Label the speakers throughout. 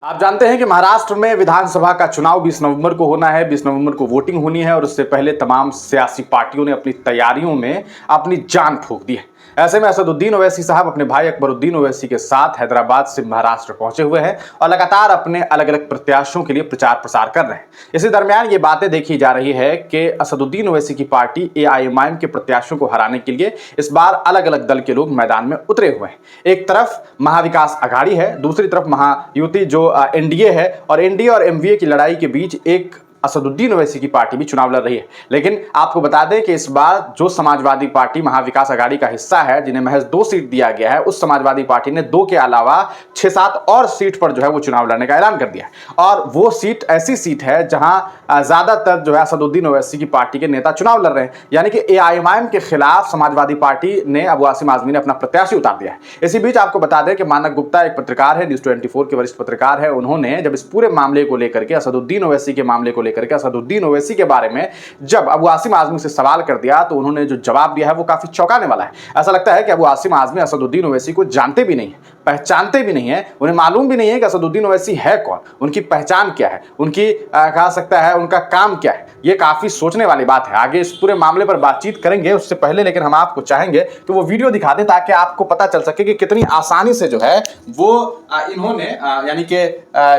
Speaker 1: आप जानते हैं कि महाराष्ट्र में विधानसभा का चुनाव 20 नवंबर को होना है। 20 नवंबर को वोटिंग होनी है और उससे पहले तमाम सियासी पार्टियों ने अपनी तैयारियों में अपनी जान फूंक दी है। ऐसे में असदुद्दीन ओवैसी साहब अपने भाई अकबरुद्दीन ओवैसी के साथ हैदराबाद से महाराष्ट्र पहुंचे हुए हैं और लगातार अपने अलग अलग प्रत्याशियों के लिए प्रचार प्रसार कर रहे हैं। इसी दरमियान ये बातें देखी जा रही है कि असदुद्दीन ओवैसी की पार्टी एआईएमआईएम के प्रत्याशियों को हराने के लिए इस बार अलग अलग दल के लोग मैदान में उतरे हुए हैं। एक तरफ महाविकास आघाड़ी है, दूसरी तरफ महायुति जो एनडीए है, और एनडीए और एमवीए की लड़ाई के बीच एक असदुद्दीन ओवैसी की पार्टी भी चुनाव लड़ रही है। लेकिन आपको बता दें कि इस बार जो समाजवादी पार्टी महाविकास आघाड़ी का हिस्सा है, जिन्हें महज 2 सीट दिया गया है, उस समाजवादी पार्टी ने 2 के अलावा 6-7 और सीट पर जो है वो चुनाव लड़ने का ऐलान कर दिया है। और वो सीट ऐसी सीट है जहां ज्यादातर जो है असदुद्दीन ओवैसी की पार्टी के नेता चुनाव लड़ रहे हैं। यानी कि एआईएमआईएम के खिलाफ समाजवादी पार्टी ने अबू आसिम आजमी ने अपना प्रत्याशी उतार दिया है। इसी बीच आपको बता दें कि मानक गुप्ता एक पत्रकार है, न्यूज 24 के वरिष्ठ पत्रकार है। उन्होंने जब इस पूरे मामले को लेकर के, असदुद्दीन ओवैसी के मामले को लेकर के, असदुद्दीन ओवैसी के बारे में जब अबू आसिम आजमी से सवाल कर दिया, तो उन्होंने जो जवाब दिया है वो काफी चौंकाने वाला है। ऐसा लगता है कि अबू आसिम आजमी असदुद्दीन ओवैसी को जानते भी नहीं है, पहचानते भी नहीं है, उन्हें मालूम भी नहीं है कि असदुद्दीन ओवैसी है कौन, उनकी पहचान क्या है, उनकी कहा सकता है उनका काम क्या है। ये काफी सोचने वाली बात है। आगे इस पूरे मामले पर बातचीत करेंगे, उससे पहले लेकिन हम आपको चाहेंगे कि वो वीडियो दिखा दें ताकि आपको पता चल सके कि कितनी आसानी से जो है वो इन्होंने यानी कि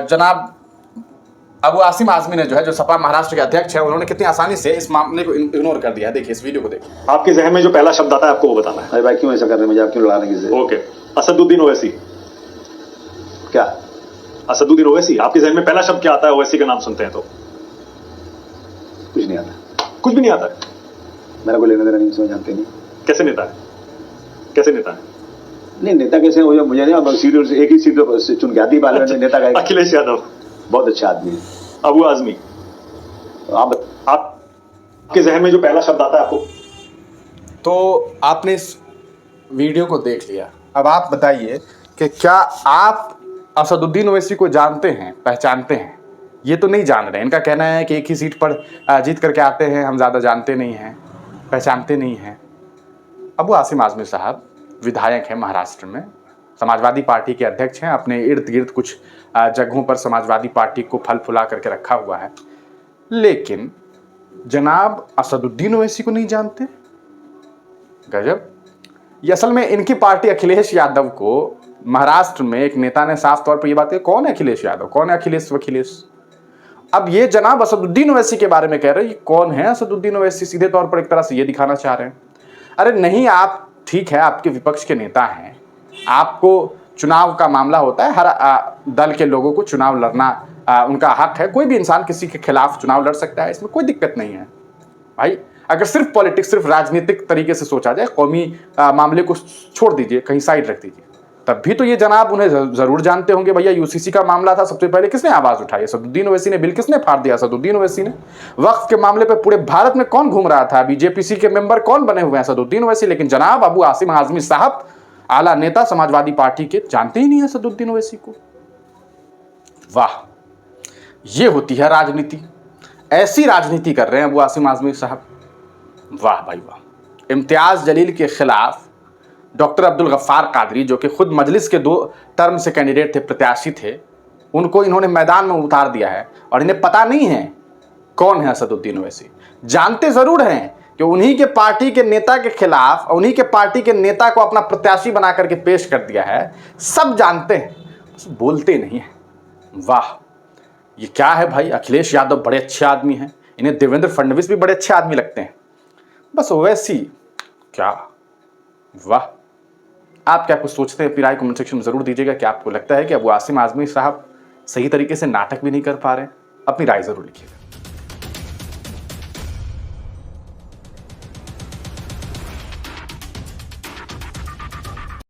Speaker 1: जनाब अबू आसिम आजमी ने जो है, जो सपा महाराष्ट्र के अध्यक्ष है, उन्होंने कितनी आसानी से इस मामले को इग्नोर कर दिया है। देखिए इस वीडियो को देखिए।
Speaker 2: आपके जहन में जो पहला शब्द आता है आपको वो बताना है।
Speaker 3: अरे भाई क्यों ऐसा कर रहे हैं, मुझे आप क्यों लड़ा रहे हैं?
Speaker 2: ओके, असदुद्दीन ओवैसी।
Speaker 3: क्या
Speaker 2: असदुद्दीन ओवैसी, आपके जहन में पहला शब्द क्या आता है ओवैसी का नाम सुनते हैं तो?
Speaker 3: कुछ नहीं आता,
Speaker 2: कुछ भी नहीं आता है।
Speaker 3: मेरा को लेना देना नहीं, समझ जानते नहीं।
Speaker 2: कैसे नेता है, कैसे नेता है?
Speaker 3: नहीं नेता कैसे हो, मुझे नहीं। अब सीट से एक ही सीट से चुन के आती है पार्लियामेंट में नेता का।
Speaker 2: अखिलेश यादव
Speaker 3: बहुत अच्छा आदमी है।
Speaker 2: अबू आजमी। आपके जहन में जो पहला शब्द आता है आपको?
Speaker 1: तो आपने इस वीडियो को देख लिया, अब आप बताइए कि क्या आप असदुद्दीन ओवैसी को जानते हैं, पहचानते हैं? ये तो नहीं जान रहे हैं। इनका कहना है कि एक ही सीट पर जीत करके आते हैं, हम ज़्यादा जानते नहीं हैं, पहचानते नहीं हैं। अबू आसिम आजमी साहब विधायक हैं महाराष्ट्र में, समाजवादी पार्टी के अध्यक्ष हैं। अपने इर्द गिर्द कुछ जगहों पर समाजवादी पार्टी को फल फुला करके रखा हुआ है, लेकिन जनाब असदुद्दीन ओवैसी को नहीं जानते। गजब। ये असल में इनकी पार्टी अखिलेश यादव को, महाराष्ट्र में एक नेता ने साफ तौर पर यह बात कही, कौन है अखिलेश यादव, कौन है अखिलेश वखिलेश। अब ये जनाब असदुद्दीन ओवैसी के बारे में कह रहे हैं, कौन है असदुद्दीन ओवैसी। सीधे तौर पर एक तरह से ये दिखाना चाह रहे हैं, अरे नहीं आप ठीक है, आपके विपक्ष के नेता हैं, आपको चुनाव का मामला होता है, हर दल के लोगों को चुनाव लड़ना उनका हक है। कोई भी इंसान किसी के खिलाफ चुनाव लड़ सकता है, इसमें कोई दिक्कत नहीं है भाई। अगर सिर्फ पॉलिटिक्स, सिर्फ राजनीतिक तरीके से सोचा जाए, कौमी मामले को छोड़ दीजिए, कहीं साइड रख दीजिए, तब भी तो ये जनाब उन्हें जरूर जानते होंगे। भैया यूसीसी का मामला था, सबसे पहले किसने आवाज उठाई? असदुद्दीन ओवैसी ने। बिल किसने फाड़ दिया? असदुद्दीन ओवैसी ने। वक्फ के मामले पे पूरे भारत में कौन घूम रहा था? बीजेपी के मेंबर कौन बने हुए हैं? असदुद्दीन ओवैसी। लेकिन जनाब अबू आसिम आजमी साहब, आला नेता समाजवादी पार्टी के, जानते ही नहीं है असदुद्दीन ओवैसी को। वाह, ये होती है राजनीति। ऐसी राजनीति कर रहे हैं अबू आसिम आजमी साहब। वाह भाई वाह। इम्तियाज जलील के खिलाफ डॉक्टर अब्दुल गफ्फार कादरी, जो कि खुद मजलिस के 2 टर्म से कैंडिडेट थे, प्रत्याशी थे, उनको इन्होंने मैदान में उतार दिया है और इन्हें पता नहीं है कौन है असदुद्दीन ओवैसी। जानते जरूर हैं कि उन्हीं के पार्टी के नेता के खिलाफ, उन्हीं के पार्टी के नेता को अपना प्रत्याशी बना करके पेश कर दिया है। सब जानते हैं, बस बोलते नहीं है। वाह, ये क्या है भाई। अखिलेश यादव बड़े अच्छे आदमी हैं, इन्हें देवेंद्र फडणवीस भी बड़े अच्छे आदमी लगते हैं, बस ओवैसी क्या। वाह। आप क्या कुछ सोचते हैं? अपनी राय कमेंट सेक्शन में जरूर दीजिएगा। क्या आपको लगता है कि अबू आसिम आजमी साहब सही तरीके से नाटक भी नहीं कर पा रहे हैं? अपनी राय जरूर लिखिएगा।